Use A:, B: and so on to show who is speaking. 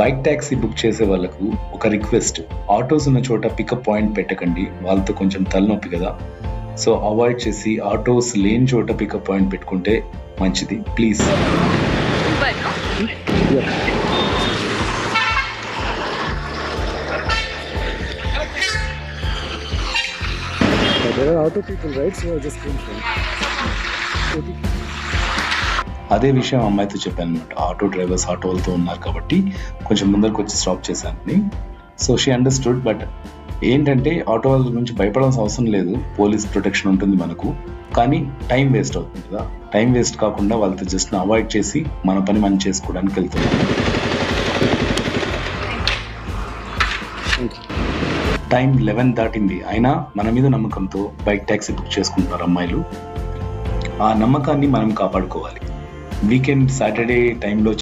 A: Bike taxi book చేసే వాళ్ళకు ఒక రిక్వెస్ట్, ఆటోస్ ఉన్న చోట పికప్ పాయింట్ పెట్టకండి, వాళ్ళతో కొంచెం తలనొప్పి కదా. సో అవాయిడ్ చేసి ఆటోస్ లేని చోట పికప్ పాయింట్ పెట్టుకుంటే మంచిది please.
B: There are auto people, right? So I just came from.
A: అదే విషయం అమ్మాయితో చెప్పాను అనమాట. ఆటో డ్రైవర్స్ ఆటోలతో ఉన్నారు కాబట్టి కొంచెం ముందరకు వచ్చి స్టాప్ చేశానని. So she understood. బట్ ఏంటంటే ఆటో వాళ్ళ గురించి భయపడాల్సిన అవసరం లేదు, పోలీస్ ప్రొటెక్షన్ ఉంటుంది మనకు. కానీ టైం వేస్ట్ అవుతుంది కదా. టైం వేస్ట్ కాకుండా వాళ్ళతో జస్ట్ అవాయిడ్ చేసి మన పని మనం చేసుకోవడానికి వెళ్తున్నాం. టైం 11 దాటింది, అయినా మన మీద నమ్మకంతో బైక్ ట్యాక్సీ బుక్ చేసుకుంటున్నారు అమ్మాయిలు. ఆ నమ్మకాన్ని మనం కాపాడుకోవాలి. వీకెండ్ సాటర్డే టైంలో